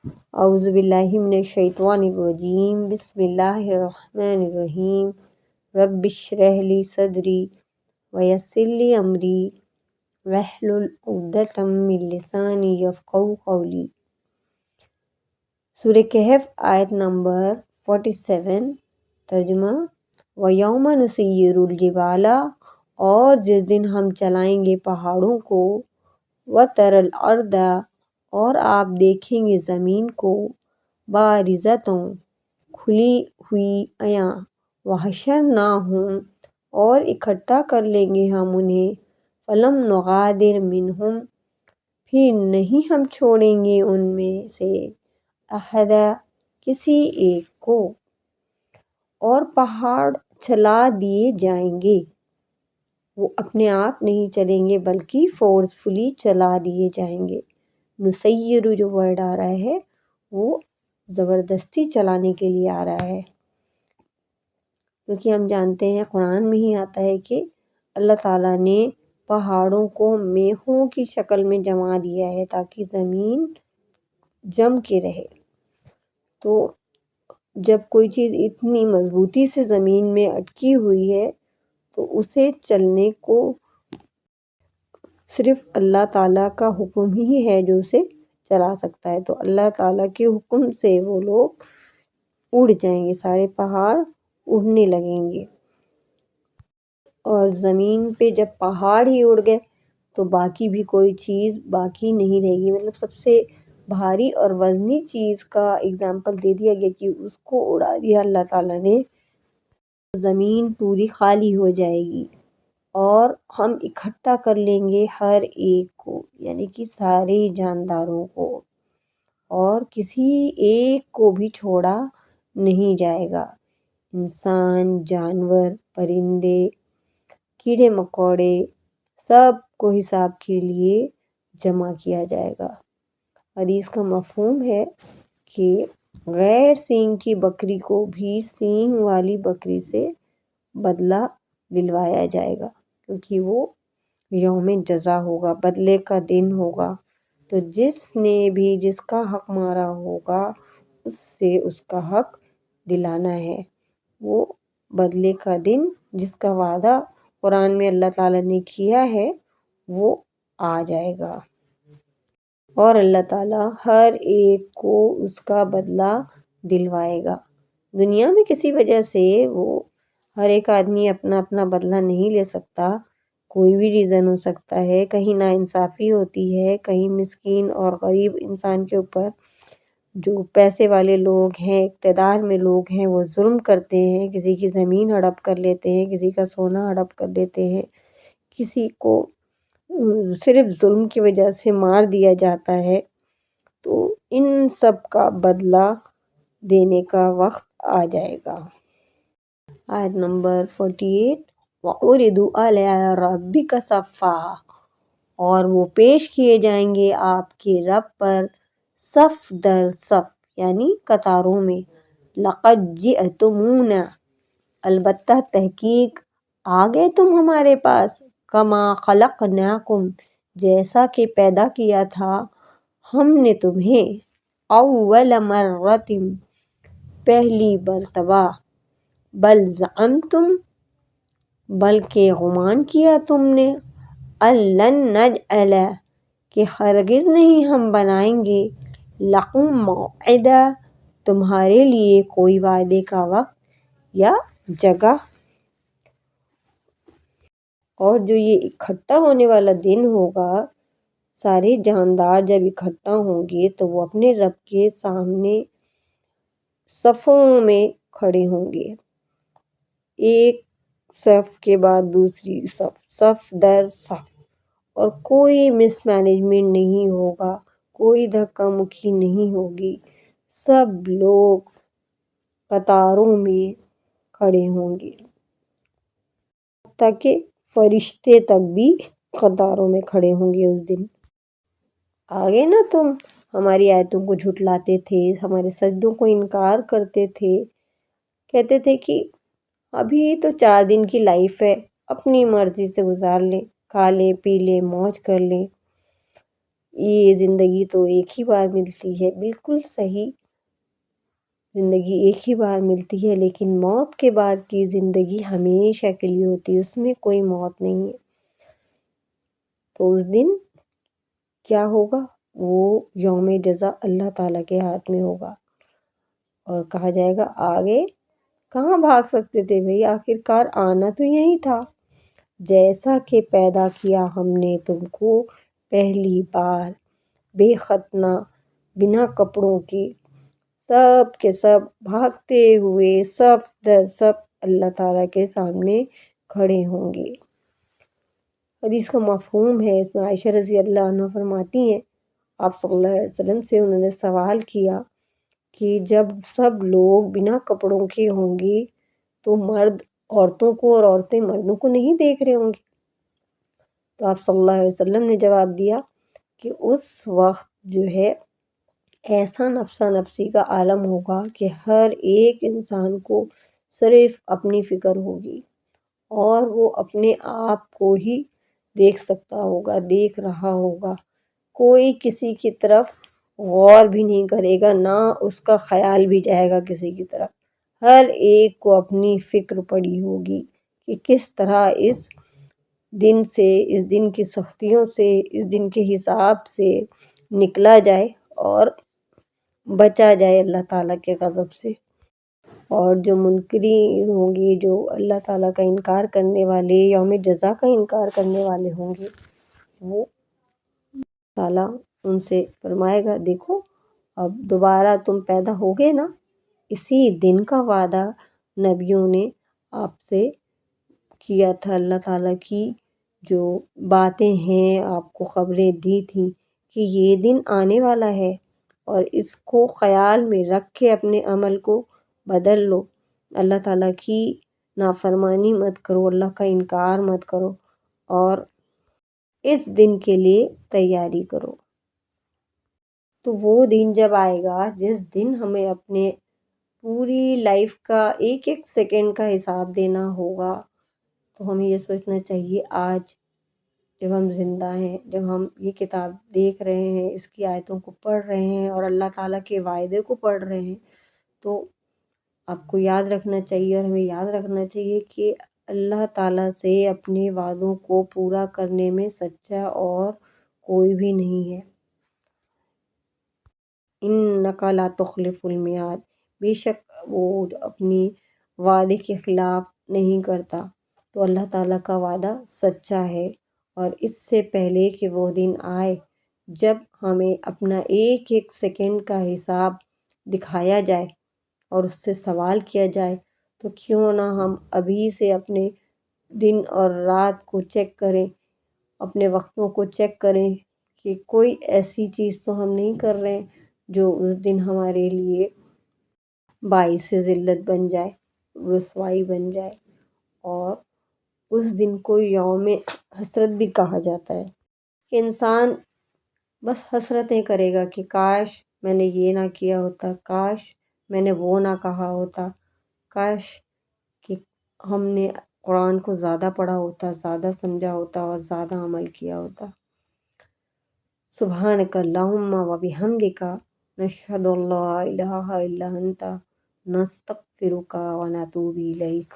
اعوذ باللہ من الشیطان الرجیم، بسم اللہ الرحمن الرحیم۔ رب اشرح لی صدری ویسر لی امری واحلل عقدۃ من لسانی یفقہوا قولی۔ سورہ کہف آیت نمبر 47، ترجمہ: وَيَوْمَ نُسَيِّرُ الْجِبَالَ، اور جس دن ہم چلائیں گے پہاڑوں کو، وَتَرَى الْأَرْضَ، اور آپ دیکھیں گے زمین کو، بارزۃً، کھلی ہوئی عیاں، وَحَشَرْنَاهُمْ، اور اکٹھا کر لیں گے ہم انہیں، فَلَمْ نُغَادِرْ مِنْهُمْ، پھر نہیں ہم چھوڑیں گے ان میں سے، أَحَدًا، کسی ایک کو، اور پہاڑ چلا دیے جائیں گے۔ وہ اپنے آپ نہیں چلیں گے بلکہ فورسفلی چلا دیے جائیں گے۔ نسیر جو ورڈ آ رہا ہے وہ زبردستی چلانے کے لیے آ رہا ہے، کیونکہ ہم جانتے ہیں قرآن میں ہی آتا ہے کہ اللہ تعالیٰ نے پہاڑوں کو میخوں کی شکل میں جما دیا ہے تاکہ زمین جم کے رہے۔ تو جب کوئی چیز اتنی مضبوطی سے زمین میں اٹکی ہوئی ہے تو اسے چلنے کو صرف اللہ تعالیٰ کا حکم ہی ہے جو اسے چلا سکتا ہے۔ تو اللہ تعالیٰ کے حکم سے وہ لوگ اڑ جائیں گے، سارے پہاڑ اڑنے لگیں گے، اور زمین پہ جب پہاڑ ہی اڑ گئے تو باقی بھی کوئی چیز باقی نہیں رہے گی۔ مطلب سب سے بھاری اور وزنی چیز کا اگزامپل دے دیا گیا کہ اس کو اڑا دیا اللہ تعالیٰ نے، زمین پوری خالی ہو جائے گی، اور ہم اکٹھا کر لیں گے ہر ایک کو، یعنی کہ سارے جانداروں کو، اور کسی ایک کو بھی چھوڑا نہیں جائے گا۔ انسان، جانور، پرندے، کیڑے مکوڑے، سب کو حساب کے لیے جمع کیا جائے گا۔ حدیث کا مفہوم ہے کہ غیر سینگ کی بکری کو بھی سینگ والی بکری سے بدلہ دلوایا جائے گا، کیونکہ وہ یوم جزا ہوگا، بدلے کا دن ہوگا۔ تو جس نے بھی جس کا حق مارا ہوگا اس سے اس کا حق دلانا ہے۔ وہ بدلے کا دن جس کا وعدہ قرآن میں اللہ تعالیٰ نے کیا ہے وہ آ جائے گا، اور اللہ تعالیٰ ہر ایک کو اس کا بدلہ دلوائے گا۔ دنیا میں کسی وجہ سے وہ ہر ایک آدمی اپنا اپنا بدلہ نہیں لے سکتا، کوئی بھی ریزن ہو سکتا ہے، کہیں ناانصافی ہوتی ہے، کہیں مسکین اور غریب انسان کے اوپر جو پیسے والے لوگ ہیں، اقتدار میں لوگ ہیں، وہ ظلم کرتے ہیں، کسی کی زمین ہڑپ کر لیتے ہیں، کسی کا سونا ہڑپ کر لیتے ہیں، کسی کو صرف ظلم کی وجہ سے مار دیا جاتا ہے۔ تو ان سب کا بدلہ دینے کا وقت آ جائے گا۔ آیت نمبر 48، وَعُرِضُوا عَلَىٰ رَبِّكَ صَفًّا، اور وہ پیش کیے جائیں گے آپ کے رب پر صف در صف، یعنی قطاروں میں۔ لَقَدْ جِئْتُمُونَا، البتہ تحقیق آ گئے تم ہمارے پاس، کَمَا خَلَقْنَاكُمْ، جیسا کہ پیدا کیا تھا ہم نے تمہیں، اول مرۃ، پہلی مرتبہ، بل زعمتم، بلکہ گمان کیا تم نے، ان لن نجعل، کہ ہرگز نہیں ہم بنائیں گے، لکم موعدا، تمہارے لیے کوئی وعدے کا وقت یا جگہ۔ اور جو یہ اکٹھا ہونے والا دن ہوگا، سارے جاندار جب اکٹھا ہوں گے تو وہ اپنے رب کے سامنے صفوں میں کھڑے ہوں گے، ایک صف کے بعد دوسری صف، صف در صف، اور کوئی مس مینجمنٹ نہیں ہوگا، کوئی دھکا مکی نہیں ہوگی، سب لوگ قطاروں میں کھڑے ہوں گے، تاکہ فرشتے تک بھی قطاروں میں کھڑے ہوں گے اس دن۔ آگے نا تم ہماری آیتوں کو جھٹلاتے تھے، ہمارے سجدوں کو انکار کرتے تھے، کہتے تھے کہ ابھی تو 4 دن کی لائف ہے، اپنی مرضی سے گزار لیں، کھا لیں، پی لیں، موج کر لیں۔ یہ زندگی تو ایک ہی بار ملتی ہے، بالکل صحیح، زندگی ایک ہی بار ملتی ہے، لیکن موت کے بعد کی زندگی ہمیشہ کے لیے ہوتی ہے، اس میں کوئی موت نہیں ہے۔ تو اس دن کیا ہوگا؟ وہ یوم جزا اللہ تعالیٰ کے ہاتھ میں ہوگا، اور کہا جائے گا آگے کہاں بھاگ سکتے تھے بھئی، آخر کار آنا تو یہی تھا۔ جیسا کہ پیدا کیا ہم نے تم کو پہلی بار، بے ختنہ، بنا کپڑوں کے، سب کے سب بھاگتے ہوئے سب در سب اللہ تعالیٰ کے سامنے کھڑے ہوں گے۔ حدیث کا مفہوم ہے، اس میں عائشہ رضی اللہ عنہ فرماتی ہیں، آپ صلی اللہ علیہ وسلم سے انہوں نے سوال کیا کہ جب سب لوگ بنا کپڑوں کے ہوں گے تو مرد عورتوں کو اور عورتیں مردوں کو نہیں دیکھ رہے ہوں گے؟ تو آپ صلی اللہ علیہ وسلم نے جواب دیا کہ اس وقت جو ہے ایسا نفسا نفسی کا عالم ہوگا کہ ہر ایک انسان کو صرف اپنی فکر ہوگی، اور وہ اپنے آپ کو ہی دیکھ سکتا ہوگا، دیکھ رہا ہوگا، کوئی کسی کی طرف غور بھی نہیں کرے گا، نہ اس کا خیال بھی جائے گا کسی کی طرف۔ ہر ایک کو اپنی فکر پڑی ہوگی کہ کس طرح اس دن سے، اس دن کی سختیوں سے، اس دن کے حساب سے نکلا جائے اور بچا جائے اللہ تعالیٰ کے غضب سے۔ اور جو منکرین ہوں گے، جو اللہ تعالیٰ کا انکار کرنے والے، یوم جزا کا انکار کرنے والے ہوں گے، وہ تعالیٰ ان سے فرمائے گا دیکھو اب دوبارہ تم پیدا ہوگے نا، اسی دن کا وعدہ نبیوں نے آپ سے کیا تھا، اللہ تعالیٰ کی جو باتیں ہیں آپ کو خبریں دی تھیں کہ یہ دن آنے والا ہے، اور اس کو خیال میں رکھ کے اپنے عمل کو بدل لو، اللہ تعالیٰ کی نافرمانی مت کرو، اللہ کا انکار مت کرو، اور اس دن کے لیے تیاری کرو۔ تو وہ دن جب آئے گا جس دن ہمیں اپنے پوری لائف کا ایک ایک سیکنڈ کا حساب دینا ہوگا، تو ہمیں یہ سوچنا چاہیے آج جب ہم زندہ ہیں، جب ہم یہ کتاب دیکھ رہے ہیں، اس کی آیتوں کو پڑھ رہے ہیں اور اللہ تعالیٰ کے وعدے کو پڑھ رہے ہیں، تو آپ کو یاد رکھنا چاہیے اور ہمیں یاد رکھنا چاہیے کہ اللہ تعالیٰ سے اپنے وعدوں کو پورا کرنے میں سچا اور کوئی بھی نہیں ہے۔ اِنَّکَ لَا تُخْلِفُ الْمِیعَاد، بے شک وہ اپنی وعدے کے خلاف نہیں کرتا، تو اللہ تعالیٰ کا وعدہ سچا ہے۔ اور اس سے پہلے کہ وہ دن آئے جب ہمیں اپنا ایک ایک سیکنڈ کا حساب دکھایا جائے اور اس سے سوال کیا جائے، تو کیوں نہ ہم ابھی سے اپنے دن اور رات کو چیک کریں، اپنے وقتوں کو چیک کریں کہ کوئی ایسی چیز تو ہم نہیں کر رہے جو اس دن ہمارے لیے باعث ذلت بن جائے، رسوائی بن جائے۔ اور اس دن کو یوم حسرت بھی کہا جاتا ہے کہ انسان بس حسرتیں کرے گا کہ کاش میں نے یہ نہ کیا ہوتا، کاش میں نے وہ نہ کہا ہوتا، کاش کہ ہم نے قرآن کو زیادہ پڑھا ہوتا، زیادہ سمجھا ہوتا اور زیادہ عمل کیا ہوتا۔ سبحانک اللہم و بحمدک، نشہد ان لا الہ الا انت، نستغفرک و نتوب الیک۔